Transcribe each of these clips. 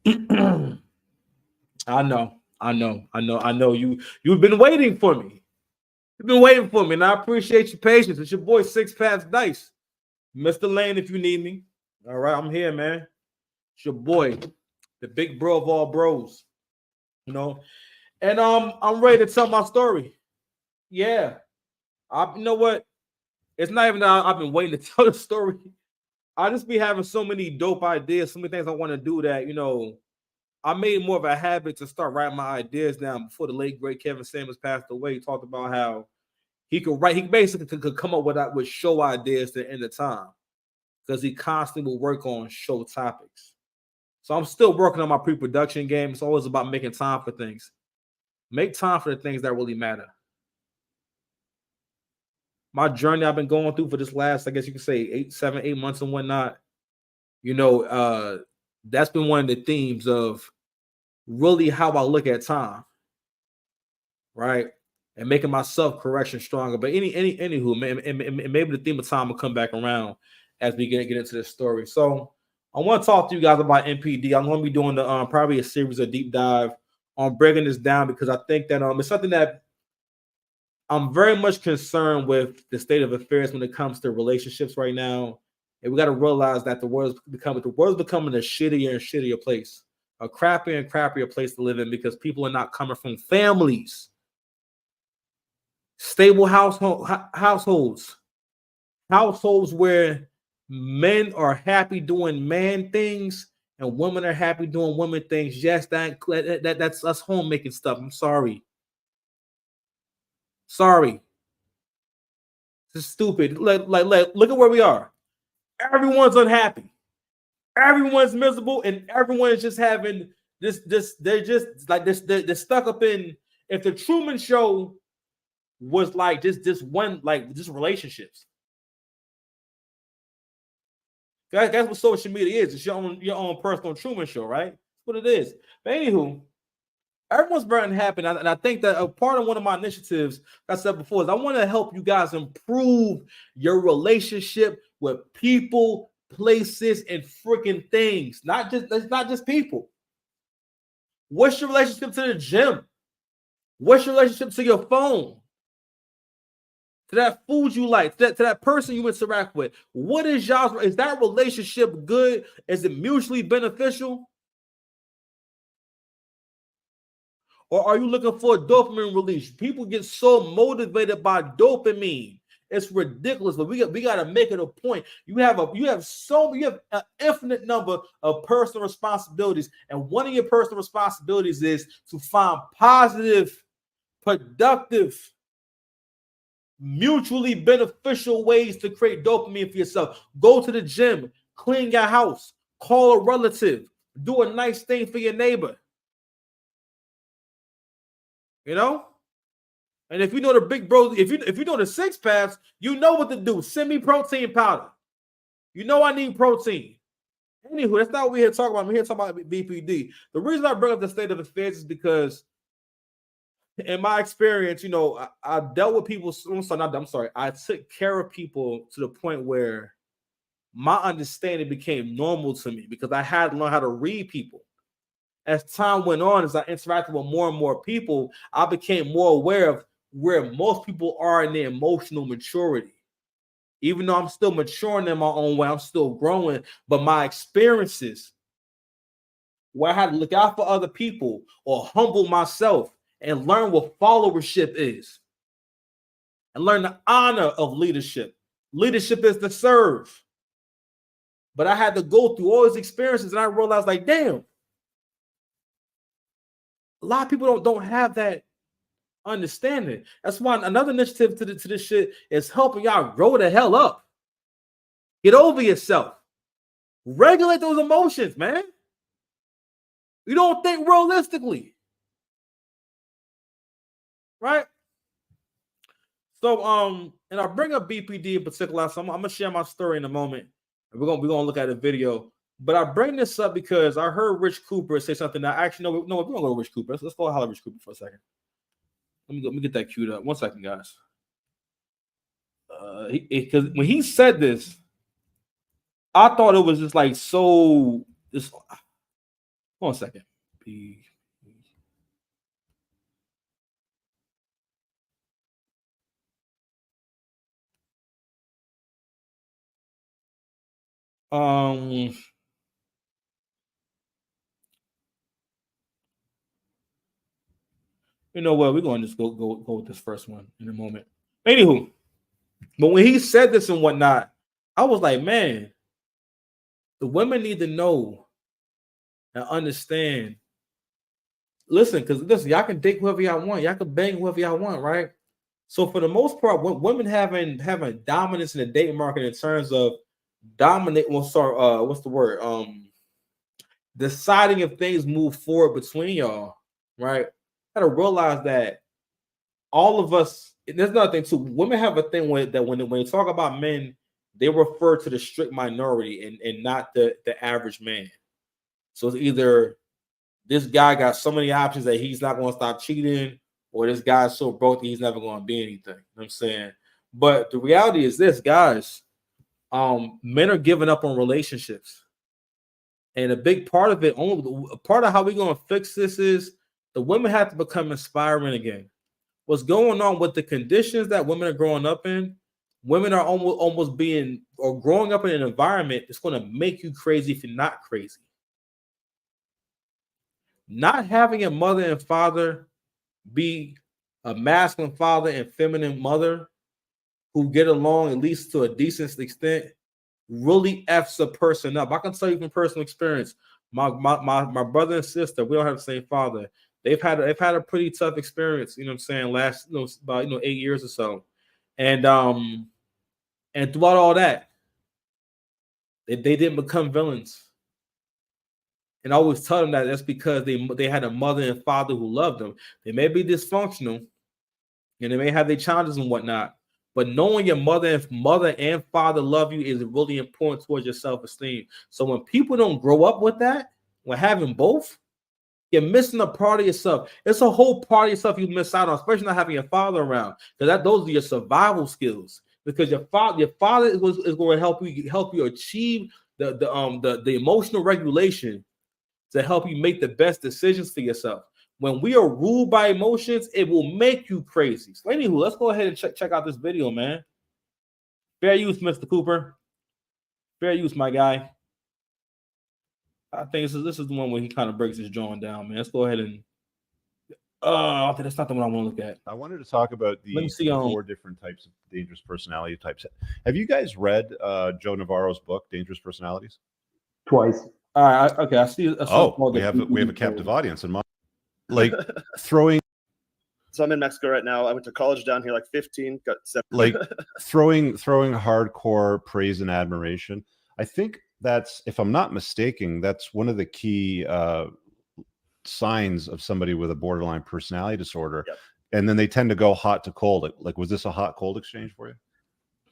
I know, I know. You've been waiting for me. You've been waiting for me, and I appreciate your patience. It's your boy Six Paths Dice, Mr. Lane. If you need me, all right, I'm here, man. It's your boy, the big bro of all bros. You know, and I'm ready to tell my story. Yeah, you know what? It's not even that I've been waiting to tell the story. I just be having so many dope ideas, so many things I want to do that I made more of a habit to start writing my ideas down before the late great Kevin Samuels passed away. He talked about how he could write, he basically could come up with show ideas at the end of time because he constantly will work on show topics. So I'm still working on my pre-production game. It's always about making time for things. Make time for the things that really matter. My journey I've been going through for this last, I guess you could say 8 months and whatnot. You know, that's been one of the themes of really how I look at time, right? And making my self correction stronger. But anywho, man, and maybe the theme of time will come back around as we get into this story. So I want to talk to you guys about NPD. I'm going to be doing the probably a series of deep dive on breaking this down because I think that it's something that I'm very much concerned with the state of affairs when it comes to relationships right now. And we got to realize that the world's becoming a shittier and shittier place, a crappier and crappier place to live in because people are not coming from families, stable households where men are happy doing man things and women are happy doing women things. Yes, that's us homemaking stuff. I'm sorry. Sorry. This is stupid. Look at where we are. Everyone's unhappy. Everyone's miserable, and everyone is just having this. They're just like this. They're stuck up in. If the Truman Show was like this one, like just relationships. That's what social media is. It's your own personal Truman Show, right? That's what it is. But anywho, everyone's very unhappy, and I think that a part of one of my initiatives, like I said before, is I want to help you guys improve your relationship with people, places, and freaking things. It's not just people. What's your relationship to the gym? What's your relationship to your phone? To that food you like, to that person you interact with. What is y'all's? Is that relationship good? Is it mutually beneficial? Or are you looking for a dopamine release? People get so motivated by dopamine. It's ridiculous, but we got to make it a point. You have an infinite number of personal responsibilities, and one of your personal responsibilities is to find positive, productive, mutually beneficial ways to create dopamine for yourself. Go to the gym, clean your house, call a relative, do a nice thing for your neighbor. You know? And if you know the big bros, if you know the six paths, you know what to do. Send me protein powder. You know I need protein. Anywho, that's not what we're here to talk about. I'm here to talk about BPD. The reason I bring up the state of affairs is because in my experience, I dealt with people. I'm sorry. I took care of people to the point where my understanding became normal to me because I had to learn how to read people. As time went on, as I interacted with more and more people, I became more aware of where most people are in their emotional maturity. Even though I'm still maturing in my own way, I'm still growing. But my experiences where I had to look out for other people or humble myself and learn what followership is and learn the honor of leadership. Leadership is to serve. But I had to go through all these experiences and I realized, like, damn, a lot of people don't have that understanding. That's why another initiative to this shit is helping y'all grow the hell up. Get over yourself. Regulate those emotions, man. You don't think realistically. Right? So and I'll bring up BPD in particular. So I'm gonna share my story in a moment. And we're gonna look at a video. But I bring this up because I heard Rich Cooper say something that actually no, we're gonna go to Rich Cooper. Let's go holler Rich Cooper for a second. Let me get that queued up. 1 second, guys. Because when he said this, I thought it was just like so. This 1 second. You know what? We're going to just go with this first one in a moment. Anywho, but when he said this and whatnot, I was like, man, the women need to know and understand. Listen, because listen, y'all can date whoever y'all want, y'all can bang whoever y'all want, right? So for the most part, women having dominance in the dating market in terms of dominate. Well, sorry, what's the word? Deciding if things move forward between y'all, right? Got to realize that all of us. There's another thing too. Women have a thing when they talk about men, they refer to the strict minority and not the average man. So it's either this guy got so many options that he's not going to stop cheating, or this guy's so broke that he's never going to be anything. You know what I'm saying? But the reality is this, guys, men are giving up on relationships. And a big part of it, part of how we're going to fix this is the women have to become inspiring again. What's going on with the conditions that women are growing up in, women are almost being or growing up in an environment that's going to make you crazy if you're not crazy. Not having a mother and father be a masculine father and feminine mother who get along at least to a decent extent really F's a person up. I can tell you from personal experience, my brother and sister, we don't have the same father. They've had a pretty tough experience, you know what I'm saying, last about 8 years or so. And throughout all that, they didn't become villains. And I always tell them that that's because they had a mother and father who loved them. They may be dysfunctional and they may have their challenges and whatnot, but knowing your mother and father love you is really important towards your self-esteem. So when people don't grow up with that, when having both, you're missing a part of yourself. It's a whole part of yourself you miss out on, especially not having your father around, because those are your survival skills. Because your father is going to help you achieve the emotional regulation to help you make the best decisions for yourself. When we are ruled by emotions, it will make you crazy. So anywho, let's go ahead and check out this video, man. Fair use, Mr. Cooper. Fair use, my guy. I think this is the one where he kind of breaks his drawing down, man. Let's go ahead and I think that's not the one I want to look at. I wanted to talk about the 4 different types of dangerous personality types. Have you guys read Joe Navarro's book, Dangerous Personalities? Twice. All right, okay. I see. We have a captive audience in mind. Like throwing. So I'm in Mexico right now. I went to college down here, like 15. Got 7. Like throwing hardcore praise and admiration. I think that's, if I'm not mistaken, that's one of the key signs of somebody with a borderline personality disorder. Yep. And then they tend to go hot to cold. Like, was this a hot cold exchange for you?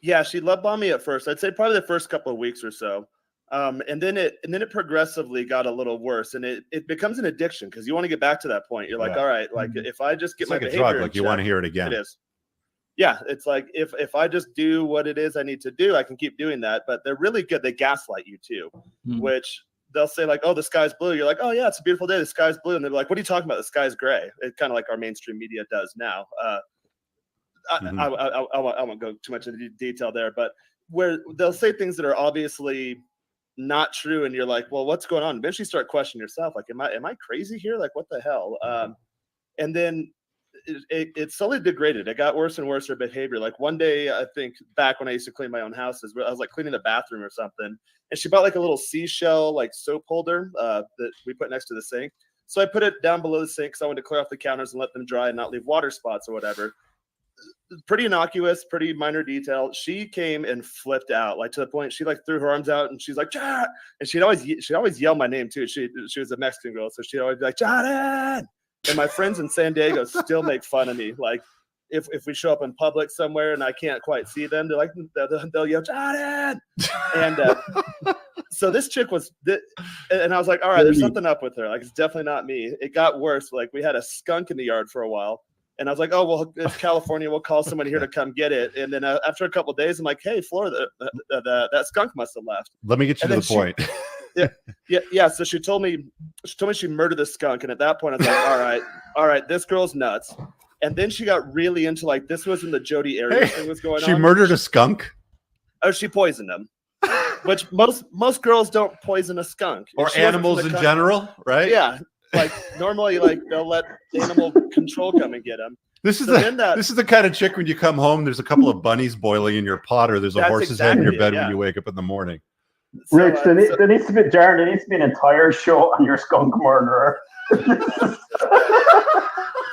Yeah, she love bombed me at first. I'd say probably the first couple of weeks or so. And then it progressively got a little worse, and it becomes an addiction because you want to get back to that point. You're like, all right, like if I just get my behavior, like a drug, like you want to hear it again. It is. Yeah, it's like if I just do what it is I need to do, I can keep doing that. But they're really good. They gaslight you too, which they'll say like, oh, the sky's blue. You're like, oh yeah, it's a beautiful day. The sky's blue. And they're like, what are you talking about? The sky's gray. It's kind of like our mainstream media does now. I won't go too much into detail there, but where they'll say things that are obviously not true, and you're like, well, what's going on? Eventually start questioning yourself, like, am I crazy here? Like, what the hell? And then it slowly degraded. It got worse and worse, her behavior. Like one day, I think back when I used to clean my own houses, I was like cleaning the bathroom or something, and she bought like a little seashell like soap holder that we put next to the sink. So I put it down below the sink because I wanted to clear off the counters and let them dry and not leave water spots or whatever. Pretty innocuous, pretty minor detail. She came and flipped out, like to the point she like threw her arms out and she's like, John! And she'd always yell my name too. She was a Mexican girl, so she'd always be like, Jordan! And my friends in San Diego still make fun of me. Like if we show up in public somewhere and I can't quite see them, they're like, they'll yell, Jordan! And so this chick and I was like, all right, there's something up with her. Like it's definitely not me. It got worse. Like we had a skunk in the yard for a while. And I was like, oh, well, it's California. We'll call somebody here to come get it. And then after a couple of days, I'm like, hey, Florida, that skunk must have left. Let me get you to the point. Yeah. So she told me she murdered the skunk, and at that point I was like, all right, this girl's nuts. And then she got really into like this was when the Jodi Arias thing was going on. She murdered a skunk. Oh, she poisoned him. Which most girls don't poison a skunk Or animals in general, right? Yeah, like normally, like they'll let animal control come and get them. This is the kind of chick when you come home, there's a couple of bunnies boiling in your pot, or there's a horse's head in your bed when you wake up in the morning. So, Rich, there needs to be Jared. There needs to be an entire show on your skunk murderer.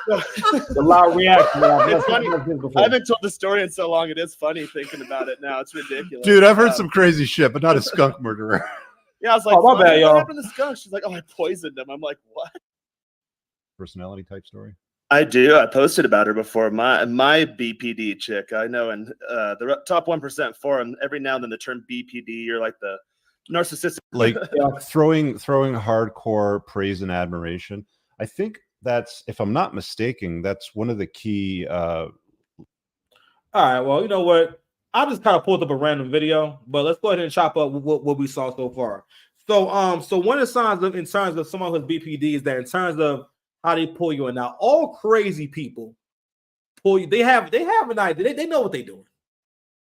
A lot of reaction. It's funny. I haven't told the story in so long. It is funny thinking about it now. It's ridiculous. Dude, I've heard some crazy shit, but not a skunk murderer. Yeah, I was like, my bad, what happened to skunk? She's like, I poisoned him. I'm like, what? Personality type story. I do. I posted about her before. My BPD chick. I know in the top 1% forum, every now and then the term BPD, you're like the narcissistic. Like throwing hardcore praise and admiration. I think that's, if I'm not mistaken, that's one of the key. All right. Well, you know what? I just kind of pulled up a random video, but let's go ahead and chop up what we saw so far. So one of the signs in terms of someone who's BPD is that in terms of how they pull you in. Now, all crazy people pull you. They have an idea. They know what they're doing.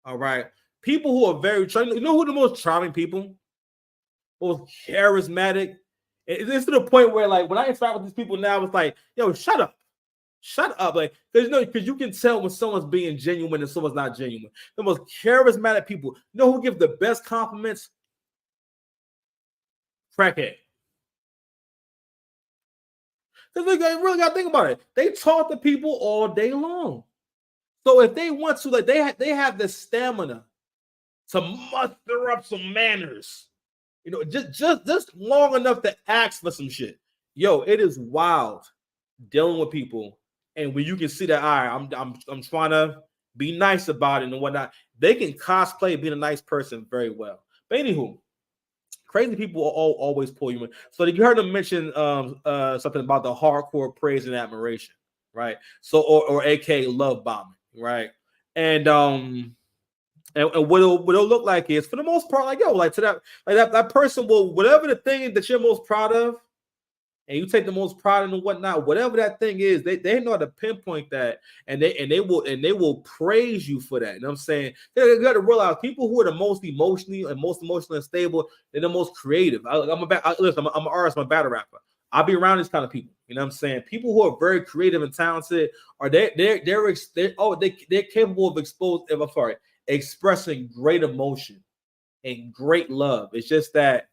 All right. People who are very charming. You know who the most charming people? Most charismatic. It's to the point where, like, when I interact with these people now, it's like, yo, shut up. Shut up. Like, because you can tell when someone's being genuine and someone's not genuine. The most charismatic people. You know who give the best compliments? Crackhead. Because they really got to think about it. They talk to people all day long. So if they want to, like, they have the stamina to muster up some manners. You know, just long enough to ask for some shit. Yo, it is wild dealing with people, and when you can see that, all right, I'm trying to be nice about it and whatnot. They can cosplay being a nice person very well. But anywho, crazy people will always pull you in. So you heard them mention something about the hardcore praise and admiration, right? So or aka love bombing, right? And what it'll look like is, for the most part, like, yo, like to that person will, whatever the thing that you're most proud of, and you take the most pride in and whatnot, whatever that thing is, they know how to pinpoint that, and they will praise you for that. You know what I'm saying? You got to realize people who are the most emotionally unstable, they're the most creative. I'm an artist, I'm a battle rapper. I'll be around these kind of people. You know what I'm saying? People who are very creative and talented are they're capable of expressing great emotion and great love. It's just that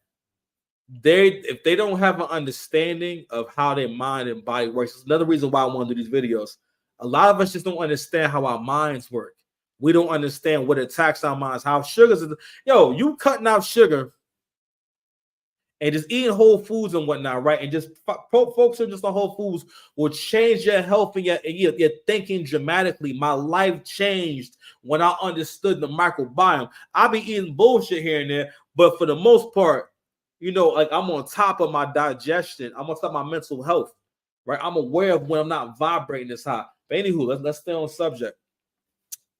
if they don't have an understanding of how their mind and body works, it's another reason why I want to do these videos. A lot of us just don't understand how our minds work. We don't understand what attacks our minds, how sugars. You cutting out sugar and just eating whole foods and whatnot, right? And just focusing just on whole foods will change your health and your thinking dramatically. My life changed when I understood the microbiome. I be eating bullshit here and there, but for the most part, you know, like, I'm on top of my digestion. I'm on top of my mental health, right? I'm aware of when I'm not vibrating this high. But anywho, let's stay on subject.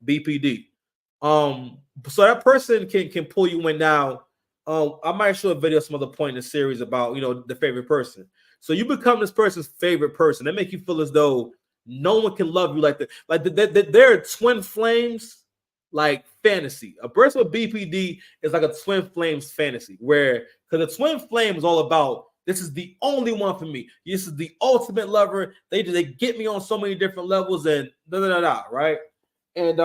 BPD. So that person can pull you in now. I might show a video some other point in the series about, you know, the favorite person. So you become this person's favorite person. They make you feel as though no one can love you like that. Like they're twin flames, like fantasy. A person with BPD is like a twin flames fantasy, where, because the twin flame is all about, this is the only one for me. This is the ultimate lover. They get me on so many different levels and right? And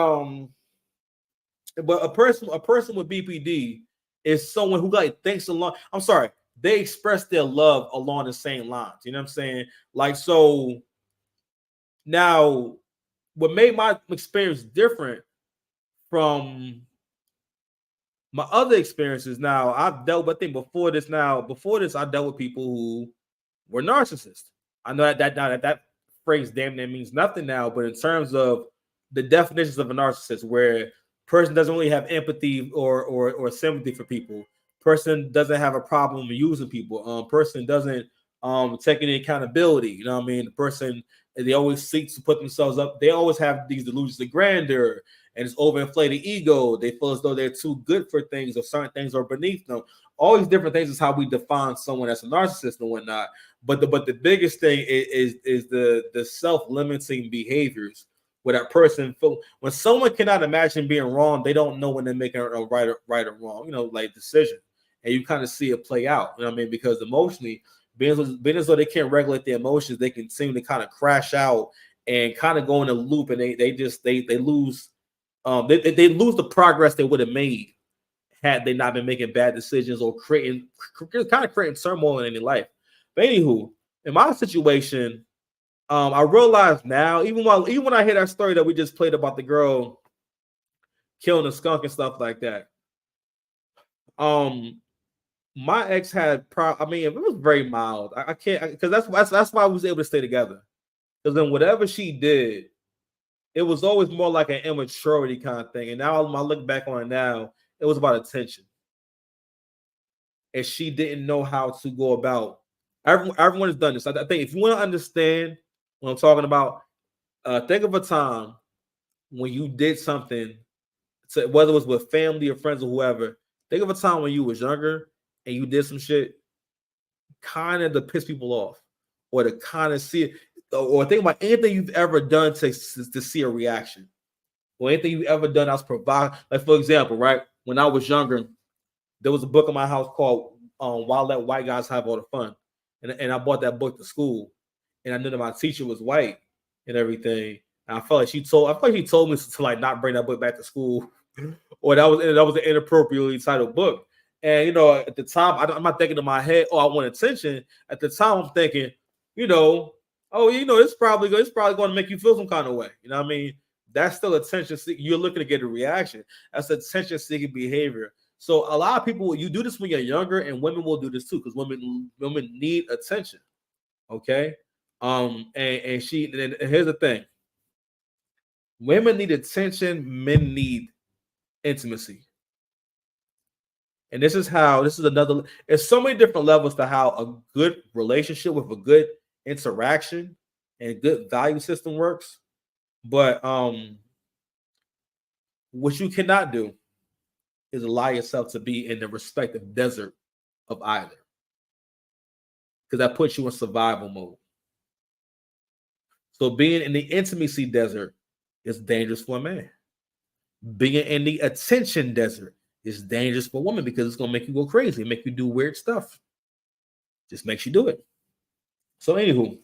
but a person with BPD is someone who, like, thinks along. I'm sorry, they express their love along the same lines. You know what I'm saying? Like, so now, what made my experience different from my other experiences, now I've dealt with, I think before this, I dealt with people who were narcissists. I know that phrase damn near means nothing now, but in terms of the definitions of a narcissist, where person doesn't really have empathy or sympathy for people, person doesn't have a problem using people, person doesn't take any accountability, you know what I mean? The person, they always seek to put themselves up, they always have these delusions of grandeur, and it's overinflated ego. They feel as though they're too good for things, or certain things are beneath them. All these different things is how we define someone as a narcissist and whatnot. But the biggest thing is the self-limiting behaviors where that person feel when someone cannot imagine being wrong, they don't know when they're making a right or wrong, like decision. And you kind of see it play out, you know what I mean? Because emotionally, being as though they can't regulate their emotions, they can seem to kind of crash out and kind of go in a loop, and they lose they lose the progress they would have made had they not been making bad decisions or creating turmoil in their life. But anywho, in my situation, I realized now, even when I hear that story that we just played about the girl killing a skunk and stuff like that, my ex had it was very mild. I can't, because that's why I was able to stay together. Because then whatever she did, it was always more like an immaturity kind of thing. And now I look back on it now, it was about attention. And she didn't know how to go about. Everyone has done this. I think if you want to understand what I'm talking about, think of a time when you did something, whether it was with family or friends or whoever. Think of a time when you was younger and you did some shit kind of to piss people off, or to kind of see it, or think about anything you've ever done to see a reaction, or anything you've ever done that's provide. Like, for example, right, when I was younger, there was a book in my house called Why Let White Guys Have All the Fun. And I bought that book to school, and I knew that my teacher was white and everything. And I felt like she told me to like not bring that book back to school, or that was an inappropriately titled book. And at the time, I'm not thinking in my head, oh, I want attention. At the time, I'm thinking, it's probably going to make you feel some kind of way. You know what I mean? That's still attention seeking. You're looking to get a reaction. That's attention seeking behavior. So a lot of people, you do this when you're younger, and women will do this too, because women need attention. Okay. And here's the thing. Women need attention, men need intimacy. And there's so many different levels to how a good relationship with a good interaction and good value system works. But what you cannot do is allow yourself to be in the respective desert of either, because that puts you in survival mode. So being in the intimacy desert is dangerous for a man. Being in the attention desert is dangerous for a woman, because it's going to make you go crazy, make you do weird stuff. Just makes you do it. So anywho,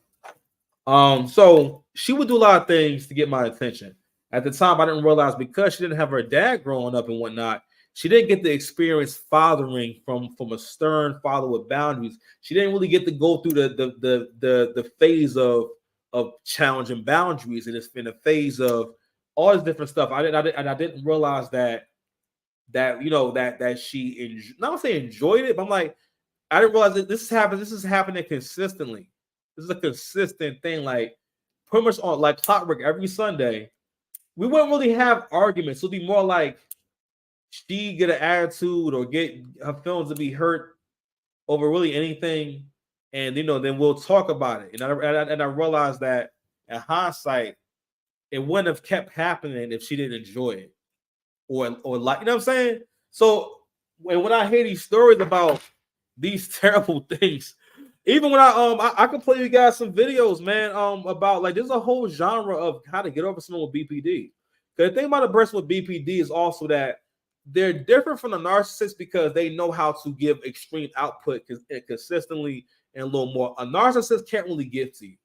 so she would do a lot of things to get my attention. At the time, I didn't realize, because she didn't have her dad growing up and whatnot, she didn't get the experience fathering from a stern father with boundaries. She didn't really get to go through the phase of challenging boundaries, and it's been a phase of all this different stuff. I didn't realize that she not say enjoyed it, but I'm like, I didn't realize that this is happening consistently. This is a consistent thing, like pretty much on like clockwork every Sunday. We wouldn't really have arguments. It'll be more like she get an attitude or get her feelings to be hurt over really anything, and then we'll talk about it. And I realized that in hindsight, it wouldn't have kept happening if she didn't enjoy it, or like, you know what I'm saying. So when I hear these stories about these terrible things, even when I can play you guys some videos, man, about like there's a whole genre of how to get over someone with BPD. The thing about a person with BPD is also that they're different from the narcissist, because they know how to give extreme output consistently and a little more. A narcissist can't really give to you.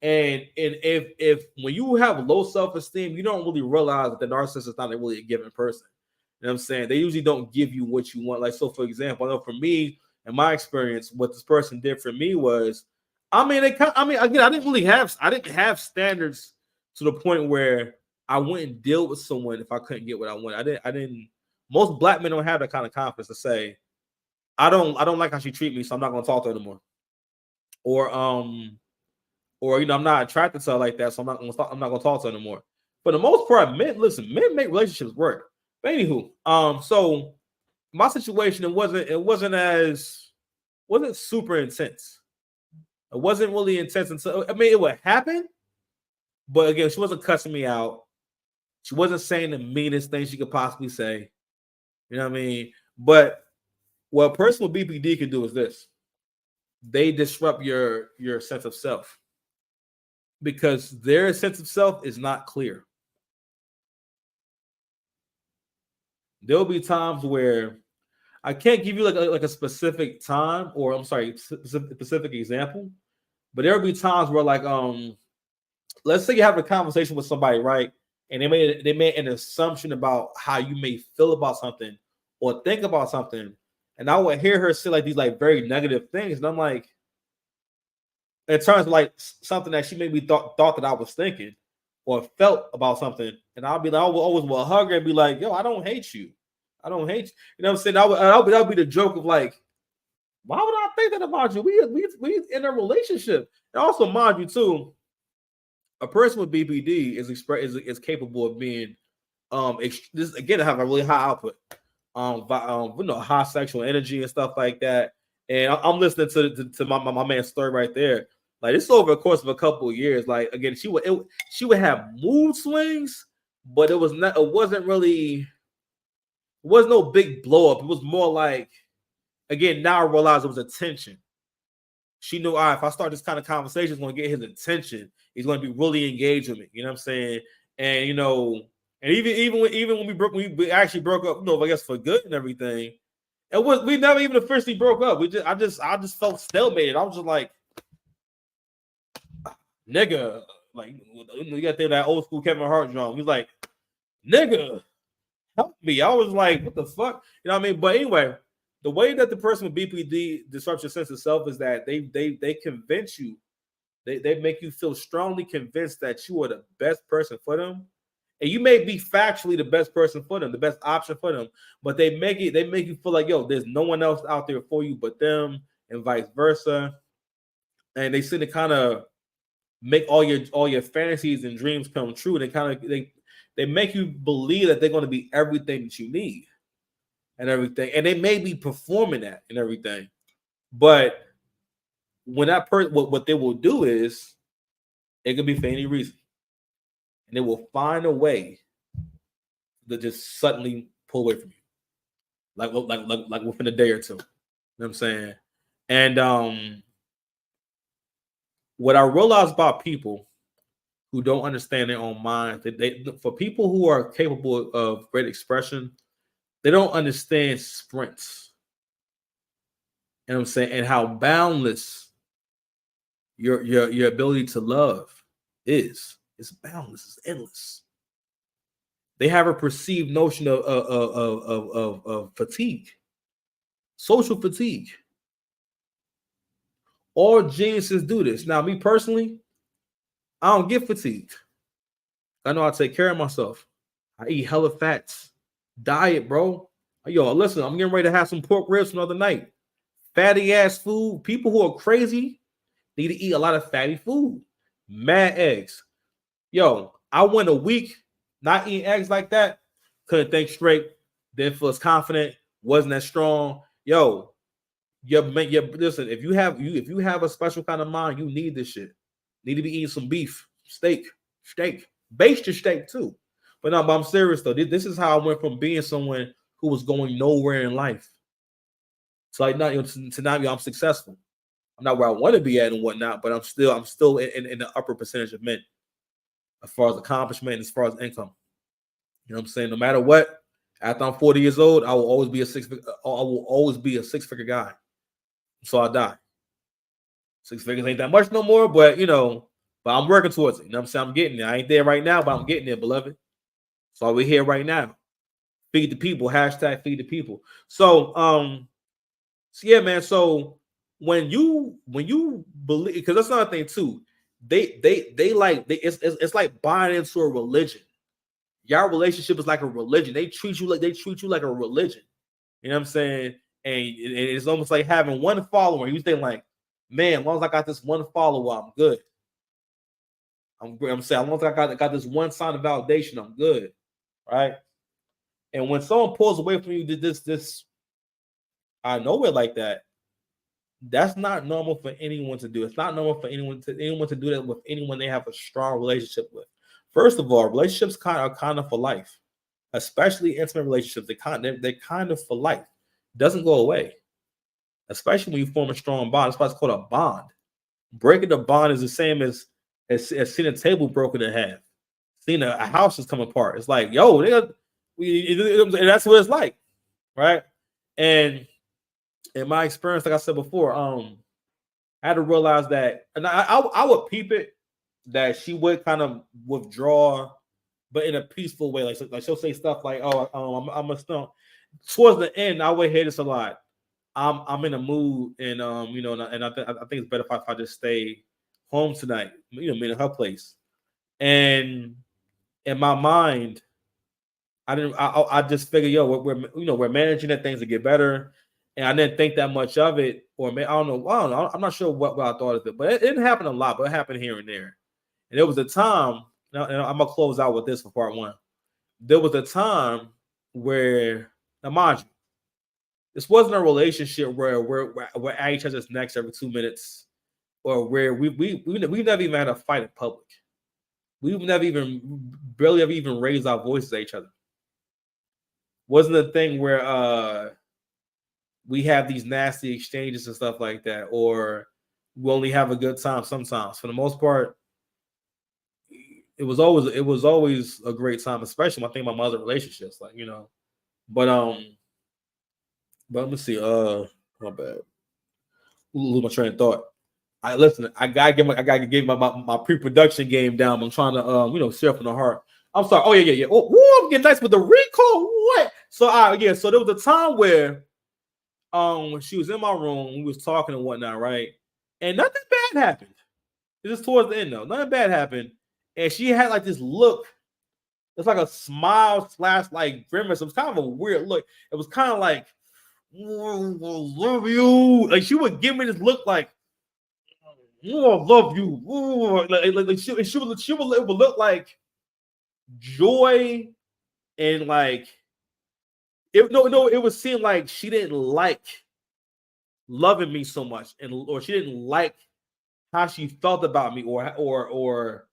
And if when you have low self-esteem, you don't really realize that the narcissist is not really a giving person. You know what I'm saying? They usually don't give you what you want. Like, so for example, I know for me, in my experience, what this person did for me was, again, I didn't have standards to the point where I wouldn't deal with someone if I couldn't get what I wanted. I didn't. Most black men don't have that kind of confidence to say, I don't like how she treat me, so I'm not going to talk to her anymore. Or I'm not attracted to her like that, so I'm not going to talk to her anymore. For the most part, men make relationships work. But anywho, so my situation, it wasn't super intense. It wasn't really intense until, it would happen, but again, she wasn't cussing me out. She wasn't saying the meanest thing she could possibly say. You know what I mean? But what a person with BPD can do is this. They disrupt your sense of self because their sense of self is not clear. There'll be times where I can't give you like a specific time, or I'm sorry, specific example, but there'll be times where like let's say you have a conversation with somebody, right? And they made an assumption about how you may feel about something or think about something, and I would hear her say like these like very negative things, and I'm like, in terms of like something that she maybe thought that I was thinking or felt about something, and I'll be like, I will always will hug her and be like, yo, I don't hate you. I don't hate you. You know what I'm saying? That would be the joke of like, why would I think that about you? We in a relationship. And also, mind you, too, a person with BPD is capable of being this again have a really high output, high sexual energy and stuff like that. And I'm listening to my man's story right there. Like this over the course of a couple of years. Like again, she would have mood swings, but it wasn't really. It was no big blow up. It was more like, again, now I realize it was attention. She knew, all right, if I start this kind of conversation, it's going to get his attention. He's going to be really engaged with me. You know what I'm saying? And you know, and even when we actually broke up, I guess for good and everything. We never even officially broke up. I just felt stalemated. I was just like, nigga, like you got that old school Kevin Hart drum. He's like, nigga. Help me. I was like, what the fuck? You know what I mean? But anyway, the way that the person with BPD disrupts your sense of self is that they convince you, they make you feel strongly convinced that you are the best person for them. And you may be factually the best person for them, the best option for them, but they make you feel like, yo, there's no one else out there for you but them, and vice versa. And they seem to kind of make all your fantasies and dreams come true. They make you believe that they're going to be everything that you need and everything. And they may be performing that and everything. But when that person, what they will do is, it could be for any reason. And they will find a way to just suddenly pull away from you. Like within a day or two. You know what I'm saying? And what I realize about people who don't understand their own minds, for people who are capable of great expression, they don't understand sprints. You know what I'm saying? And how boundless your ability to love is. It's boundless. It's endless. They have a perceived notion of fatigue, social fatigue. All geniuses do this. Now, me personally, I don't get fatigued. I know I take care of myself. I eat hella fats. Diet, bro. Yo, listen, I'm getting ready to have some pork ribs another night. Fatty ass food. People who are crazy need to eat a lot of fatty food. Mad eggs. Yo, I went a week not eating eggs like that. Couldn't think straight. Didn't feel as confident. Wasn't as strong. Yo, listen, if you have a special kind of mind, you need this shit. Need to be eating some beef, steak. Baste your steak too. But I'm serious though. This is how I went from being someone who was going nowhere in life. So like now, to now I'm successful. I'm not where I want to be at and whatnot, but I'm still in the upper percentage of men as far as accomplishment, as far as income. You know what I'm saying? No matter what, after I'm 40 years old, I will always be a six-figure guy. So I die. 6 figures ain't that much no more, but but I'm working towards it. You know what I'm saying? I'm getting there. I ain't there right now, but I'm getting there, beloved. So we're here right now. Feed the people. # feed the people. So yeah, man. So when you believe, because that's another thing too. It's like buying into a religion. Your relationship is like a religion. They treat you like a religion. You know what I'm saying? And it's almost like having one follower. You think like, man, as long as I got this one follower, I'm good. I'm saying, as long as I got this one sign of validation, I'm good, right? And when someone pulls away from you, this out of nowhere like that, that's not normal for anyone to do. It's not normal for anyone to do that with anyone they have a strong relationship with. First of all, relationships are kind of for life, especially intimate relationships. They're kind of for life. Doesn't go away, especially when you form a strong bond. That's why it's called a bond. Breaking the bond is the same as seeing a table broken in half, seeing a house is come apart. It's like, yo, and that's what it's like, right? And in my experience, like I said before, I had to realize that, and I would peep it that she would kind of withdraw, but in a peaceful way. Like she'll say stuff like, "Oh, I'm a stone." Towards the end, I would hear this a lot. I'm in a mood, and and I think it's better if I just stay home tonight. Me in her place. And in my mind, I just figured, yo, we're managing that things to get better, and I didn't think that much of it, or I don't know. I'm not sure what I thought of it, but it didn't happen a lot, but it happened here and there. And there was a time, and I'm gonna close out with this for part one. There was a time where, now mind you, this wasn't a relationship where we're at each other's necks every 2 minutes, or where we've never even had a fight in public. We've never barely ever even raised our voices at each other. Wasn't a thing where we have these nasty exchanges and stuff like that, or we only have a good time sometimes. For the most part, it was always a great time, especially when I think about my other relationships, But let me see. My bad. Lose my train of thought. I gotta give my pre-production game down. I'm trying to share from the heart. I'm sorry. Oh yeah. Oh, I'm getting nice with the recall. What? So so there was a time where when she was in my room, we was talking and whatnot, right? And nothing bad happened. It just towards the end though. Nothing bad happened. And she had like this look. It's like a smile / like grimace. It was kind of a weird look. It was kind of like, love you. Like she would give me this look like, I love you. Like she would look like joy, and like it would seem like she didn't like loving me so much, or she didn't like how she felt about me, or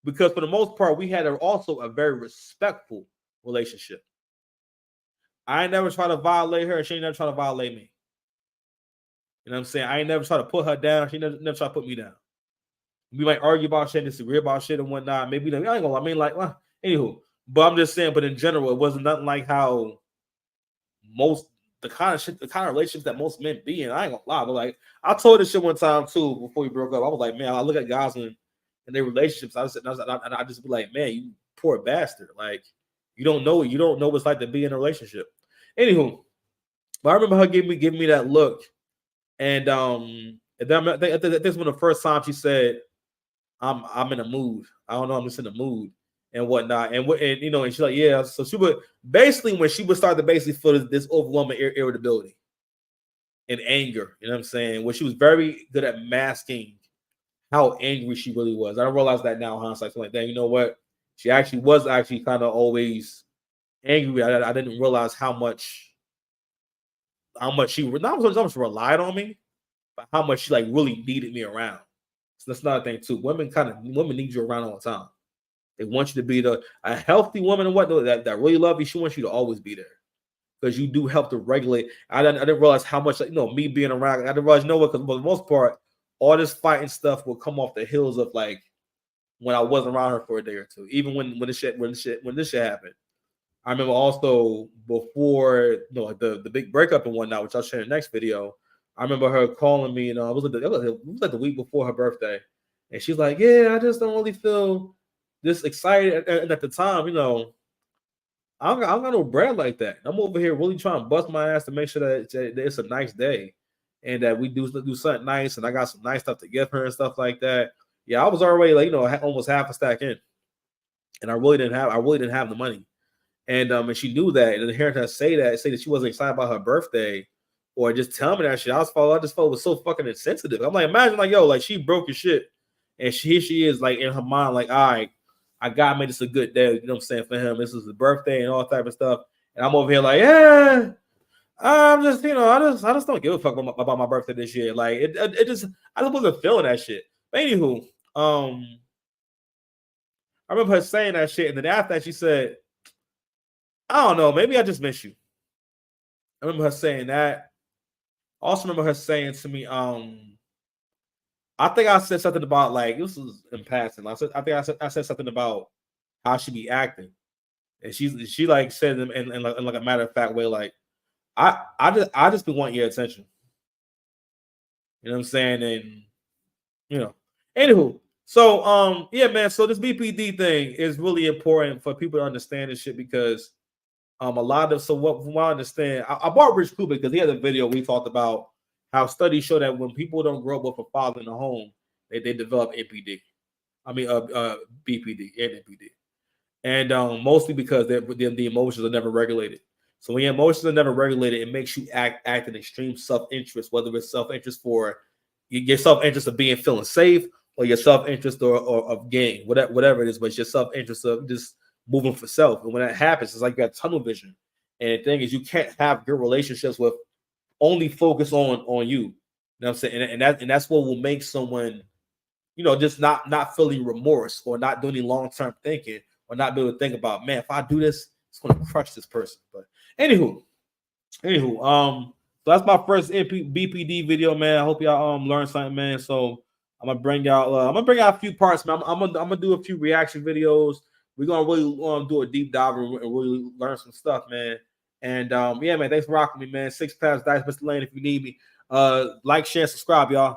because for the most part we had also a very respectful relationship. I ain't never try to violate her, and she ain't never try to violate me. You know what I'm saying? I ain't never try to put her down. She never try to put me down. We might argue about shit, disagree about shit and whatnot. Maybe I ain't gonna. I mean, like, anywho. But I'm just saying. But in general, it wasn't nothing like how the kind of relationships that most men be in. I ain't gonna lie, but like I told this shit one time too before we broke up. I was like, man, I look at guys in their relationships. I just be like, man, you poor bastard. Like you don't know what it's like to be in a relationship. Anywho, but I remember her giving me that look, and then I think this was the first time she said, I'm in a mood. I don't know, I'm just in a mood and whatnot. And she's like, yeah. So she would basically, when she would start to basically feel this overwhelming irritability and anger, you know what I'm saying? When she was very good at masking how angry she really was. I don't realize that now in hindsight. So like, damn, you know what? She actually was kind of always angry. I didn't realize how much she not so much relied on me, but how much she like really needed me around. So that's another thing too. Women need you around all the time. They want you to be a healthy woman and whatnot that really love you. She wants you to always be there because you do help to regulate. I didn't realize how much me being around. I didn't realize because for the most part, all this fighting stuff will come off the heels of like when I wasn't around her for a day or two. Even when this shit happened. I remember also before the big breakup and whatnot, which I'll share in the next video. I remember her calling me, and it was like the week before her birthday, and she's like, "Yeah, I just don't really feel this excited." And at the time, I don't got no bread like that. I'm over here really trying to bust my ass to make sure that it's a nice day, and that we do something nice, and I got some nice stuff to give her and stuff like that. Yeah, I was already like almost half a stack in, and I really didn't have the money, and she knew that, and hearing her say that she wasn't excited about her birthday. Or just tell me that shit. I just felt it was so fucking insensitive. I'm like, imagine like, yo, like she broke your shit. And she is like in her mind, like, all right, I gotta make this a good day. You know what I'm saying? For him, this is his birthday and all type of stuff. And I'm over here like, yeah, I'm just, I just don't give a fuck about my birthday this year. Like I just wasn't feeling that shit. But anywho, I remember her saying that shit, and then after that, she said, "I don't know, maybe I just miss you." I remember her saying that. I also remember her saying to me, I think I said something about like this was in passing. I said something about how she be acting, and she like said in like a matter of fact way, like I just been wanting your attention. You know what I'm saying? And you know, anywho, so yeah, man. So this BPD thing is really important for people to understand this shit because a lot of from what I understand, I bought Rich Kuba because he had a video we talked about how studies show that when people don't grow up with a father in the home, they develop NPD. I mean, BPD and NPD, and mostly because the emotions are never regulated. So when your emotions are never regulated, it makes you act in extreme self-interest, whether it's self-interest for your self-interest of feeling safe, or your self-interest or of gain, whatever it is, but it's your self-interest of just moving for self. And when that happens, it's like you got tunnel vision. And the thing is, you can't have good relationships with only focus on you. You know what I'm saying? And that's what will make someone, just not feeling remorse or not doing any long-term thinking or not be able to think about, man, if I do this, it's going to crush this person. But anywho, so that's my first BPD video, man. I hope y'all learned something, man. So I'm gonna bring out a few parts, man. I'm gonna do a few reaction videos. We're gonna really do a deep dive and really learn some stuff, man. And yeah, man, thanks for rocking me, man. 6 Paths, Dice, Mr. Lane. If you need me, like, share, subscribe, y'all.